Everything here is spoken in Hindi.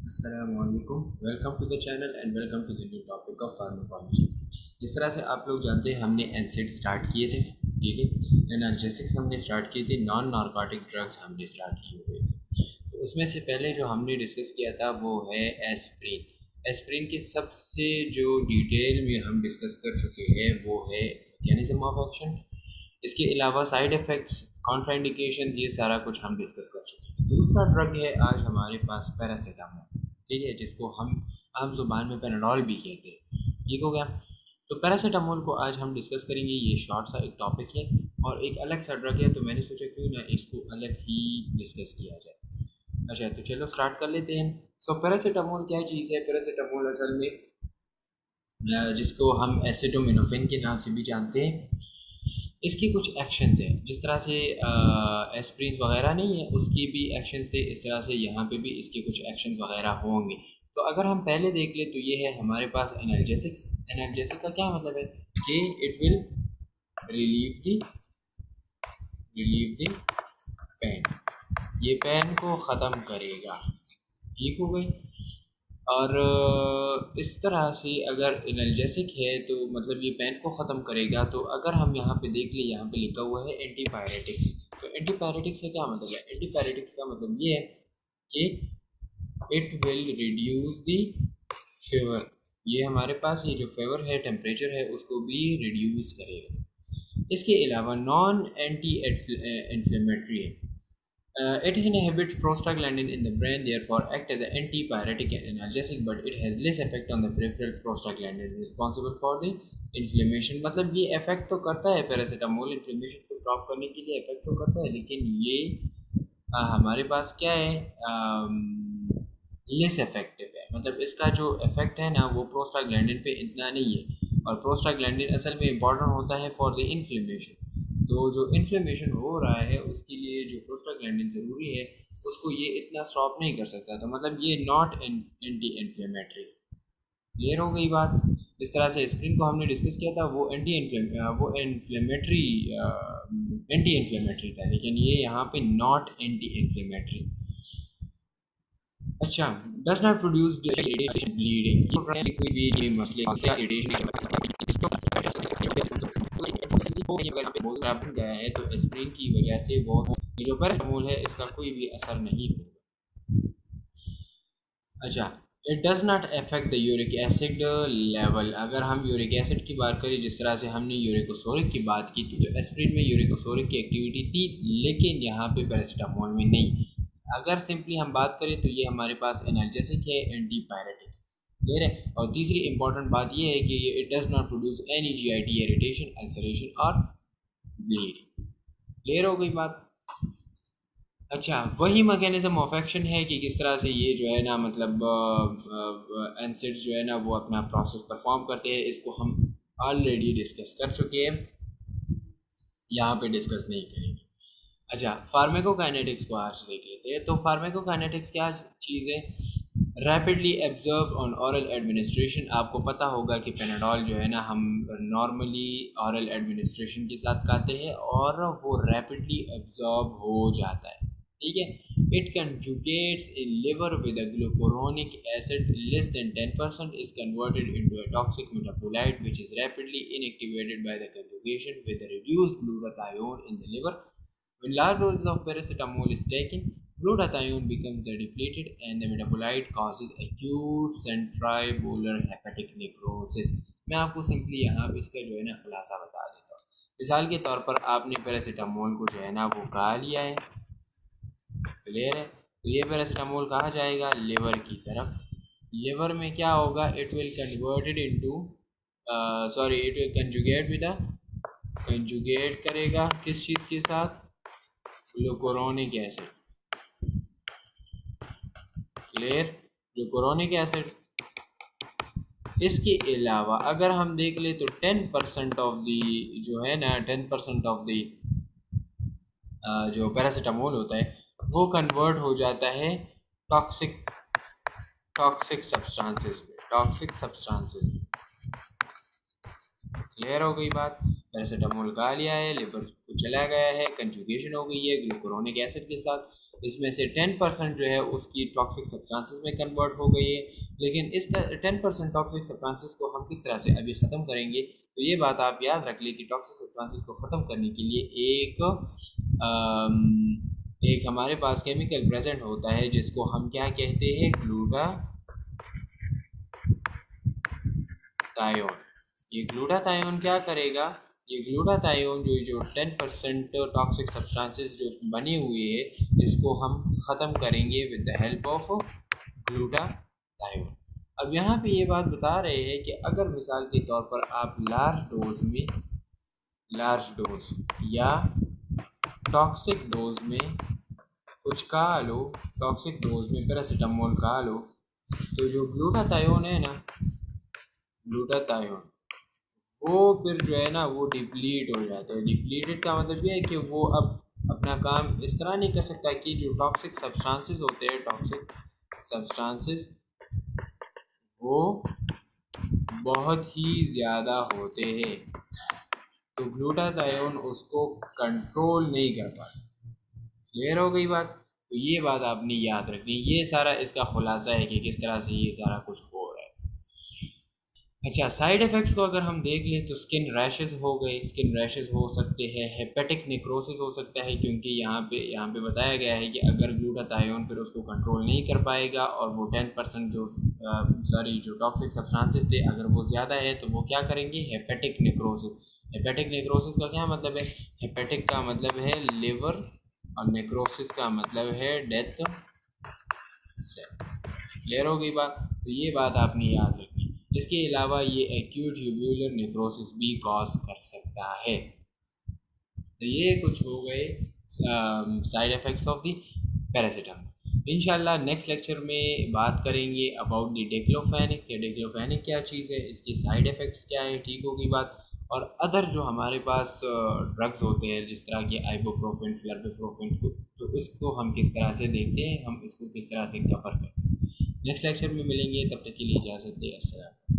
अस्सलामुअलैकुम, welcome to the channel and welcome to the new topic of pharmacology. जिस तरह से आप लोग जानते हैं हमने एनसेड स्टार्ट किए थे, ठीक है। एनाल्जेसिक्स हमने स्टार्ट किए थे, नॉन नारकोटिक ड्रग्स हमने स्टार्ट किए हुए थे। तो उसमें से पहले जो हमने डिस्कस किया था वो है एस्प्रिन। एस्प्रिन के सबसे जो डिटेल में हम डिस्कस कर चुके हैं वो है मैकेनिज्म ऑफ एक्शन। इसके अलावा साइड इफ़ेक्ट्स, कॉन्ट्राइंडिकेशन, ये सारा कुछ हम डिस्कस कर चुके हैं। दूसरा ड्रग है आज हमारे पास पैरासीटामोल, ठीक है, जिसको हम आम जुबान में पैराडोल भी कहते हैं, ठीक हो गया। तो पैरासीटामोल को आज हम डिस्कस करेंगे। ये शॉर्ट सा एक टॉपिक है और एक अलग सा ड्रग है, तो मैंने सोचा क्यों ना इसको अलग ही डिस्कस किया जाए। अच्छा, तो चलो स्टार्ट कर लेते हैं। सो पैरासीटामोल क्या चीज़ है? पैरासीटामोल असल में जिसको हम एसिडोमिनोफिन के नाम से भी जानते हैं, इसकी कुछ एक्शंस हैं। जिस तरह से एस्प्रिन वगैरह नहीं है, उसकी भी एक्शंस थे, इस तरह से यहाँ पे भी इसके कुछ एक्शंस वगैरह होंगे। तो अगर हम पहले देख ले तो ये है हमारे पास एनाल्जेसिक्स। एनाल्जेसिक का क्या मतलब है कि it will relieve the pain, ये पेन को ख़त्म करेगा, ठीक हो गई। और इस तरह से अगर एनाल्जेसिक है तो मतलब ये पेन को ख़त्म करेगा। तो अगर हम यहाँ पे देख लें, यहाँ पे लिखा हुआ है एंटीपायरेटिक्स। तो एंटीपायरेटिक्स का क्या मतलब है? एंटीपायरेटिक्स का मतलब ये है कि it will reduce the fever. ये हमारे पास ये जो फीवर है, टेम्परेचर है, उसको भी रिड्यूस करेगा। इसके अलावा नॉन एंटी इन्फ्लेमेटरी है। It inhibits prostaglandin in the brain, therefore act as an antipyretic and analgesic, but it has less effect on the peripheral prostaglandin responsible for the inflammation। मतलब ये इफेक्ट तो करता है, पैरासीटामोल इन्फ्लेमेशन को स्टॉप करने के लिए इफेक्ट तो करता है, लेकिन ये हमारे पास क्या है, लेस इफेक्टिव है। मतलब इसका जो इफेक्ट है ना वो प्रोस्टाग्लैंडिन पे इतना नहीं है, और प्रोस्टाग्लैंडिन असल में इम्पॉर्टेंट होता है फॉर द इन्फ्लेमेशन। तो जो इन्फ्लेमेशन हो रहा है उसके लिए जो प्रोस्टाग्लैंडिन ज़रूरी है उसको ये इतना स्टॉप नहीं कर सकता। तो मतलब ये नॉट एंटी इन्फ्लेमेटरी। क्लियर हो गई बात? इस तरह से एस्प्रिन को हमने डिस्कस किया था, वो एंटी इन्फ्लेमेटरी था, लेकिन ये यहाँ पे नॉट एंटी इन्फ्लेमेटरी। अच्छा, does not produce irritation bleeding. कोई भी ये मसले क्या इरिटेशन अगर पे बहुत खराब गया है तो एस्प्रिन की वजह से वो ये जो पैरासीटामोल है इसका कोई भी असर नहीं होगा। अच्छा, it does not affect the uric acid level. अगर हम यूरिक एसिड की बात करें, जिस तरह से हमने यूरिकोसोरिक की बात की, तो एस्प्रिन में यूरिकोसोरिक की एक्टिविटी थी, लेकिन यहाँ पे पैरासीटामोल में नहीं। अगर सिंपली हम बात करें तो ये हमारे पास एनाल्जेसिक है, एंटीपायरेटिक, क्लियर है। और तीसरी इंपॉर्टेंट बात ये है कि ये it does not produce any GIT irritation, ulceration और ब्लीडिंग। क्लियर हो गई बात? अच्छा, वही मैकेनिज्म ऑफ एक्शन है कि किस तरह से ये जो है ना मतलब एनसिड्स जो है ना वो अपना प्रोसेस परफॉर्म करते हैं। इसको हम ऑलरेडी डिस्कस कर चुके हैं, यहाँ पे डिस्कस नहीं करेंगे। अच्छा, फार्माकोकाइनेटिक्स को आज देख लेते हैं। तो फार्माकोकाइनेटिक्स क्या चीज़ है? Rapidly absorb on oral administration. आपको पता होगा कि पेनाडोल जो है ना हम नॉर्मली ऑरल एडमिनिस्ट्रेशन के साथ खाते हैं और वो रैपिडली एब्जॉर्ब हो जाता है, ठीक है। It conjugates in liver with a glucuronic acid less than 10% is converted into a toxic metabolite which is rapidly inactivated by the conjugation with the reduced glutathione in the liver. When large doses of paracetamol is taken, glutathione becomes depleted and the metabolite causes acute centribular hepatic necrosis। मैं आपको सिंपली यहाँ पे इसका जो है ना खुलासा बता देता हूँ। मिसाल के तौर पर आपने पैरासीटामोल को जो है ना वो खा लिया है, क्लियर है। तो ये पैरासीटामोल कहाँ जाएगा? लिवर की तरफ। लिवर में क्या होगा? It will converted into sorry it will conjugate with conjugate करेगा किस चीज़ के साथ? ग्लूकुरोनिक एसिड, क्लियर। ग्लूकुरोनिक एसिड। इसके अलावा अगर हम देख ले तो 10% ऑफ दी जो है ना 10% ऑफ दी जो पैरासीटामोल होता है वो कन्वर्ट हो जाता है टॉक्सिक टॉक्सिक सब्सटेंसेस में, टॉक्सिक सब्सटेंसेस। क्लियर हो गई बात? पैरासीटामोल खा लिया है, लिवर को चला गया है, कंजुगेशन हो गई है ग्लूकुरोनिक एसिड के साथ। इसमें से 10% जो है उसकी टॉक्सिक सब्सटेंसेस में कन्वर्ट हो गई है। लेकिन इस 10% टॉक्सिक सब्सटेंसेस को हम किस तरह से अभी ख़त्म करेंगे, तो ये बात आप याद रख लें कि टॉक्सिक सब्सटेंसेस को ख़त्म करने के लिए एक हमारे पास केमिकल प्रेजेंट होता है जिसको हम क्या कहते हैं, ग्लूटाथायोन। ये ग्लूटाथायोन क्या करेगा, ये ग्लूटाथायोन जो 10% टॉक्सिक सब्सटेंसेस जो बने हुए हैं इसको हम ख़त्म करेंगे with the help of glutathione. अब यहाँ पे ये बात बता रहे हैं कि अगर मिसाल के तौर पर आप लार्ज डोज या टॉक्सिक डोज में कुछ खा लो, टॉक्सिक डोज में पैरासीटामोल खा लो, तो जो ग्लूटाथायोन है ना, ग्लूटाथायोन वो फिर जो है ना वो डिप्लीट हो जाता है। डिप्लीटेड का मतलब ये है कि वो अब अपना काम इस तरह नहीं कर सकता कि जो टॉक्सिक सब्सटेंसेस होते हैं, टॉक्सिक सब्सटेंसेस वो बहुत ही ज़्यादा होते हैं, तो ग्लूटाथायोन उसको कंट्रोल नहीं कर पाता। क्लियर हो गई बात? तो ये बात आपने याद रखनी, ये सारा इसका खुलासा है कि किस तरह से ये सारा कुछ हो रहा है। अच्छा, साइड इफ़ेक्ट्स को अगर हम देख लें तो स्किन रैशेस हो गए, स्किन रैशेस हो सकते हैं, हेपेटिक नेक्रोसिस हो सकता है, क्योंकि यहाँ पे बताया गया है कि अगर ग्लूटाथायोन फिर उसको कंट्रोल नहीं कर पाएगा और वो 10% जो टॉक्सिक सब्सटेंसेस थे अगर वो ज़्यादा है तो वो क्या करेंगे, हेपेटिक नेक्रोसिस। हेपेटिक नेक्रोसिस का क्या मतलब है, हेपेटिक का मतलब है लिवर और नेक्रोसिस का मतलब है डेथ सेल। क्लियर हो गई बात? तो ये बात आपने याद रखनी। इसके अलावा ये एक्यूट ट्यूब्यूलर नेक्रोसिस भी कॉज कर सकता है। तो ये कुछ हो गए side effects of the paracetamol. इंशाल्लाह नेक्स्ट लेक्चर में बात करेंगे अबाउट द डिक्लोफेनिक। डिक्लोफेनिक क्या चीज़ है, इसके साइड इफ़ेक्ट्स क्या है, ठीक होगी बात। और अदर जो हमारे पास ड्रग्स होते हैं जिस तरह के आइबुप्रोफेन, फ्लर्बिप्रोफेन, तो इसको हम किस तरह से देखते हैं, हम इसको किस तरह से कवर करते हैं। नेक्स्ट लेक्चर में मिलेंगे, तब तक के लिए इजाज़त दें। अस्सलाम।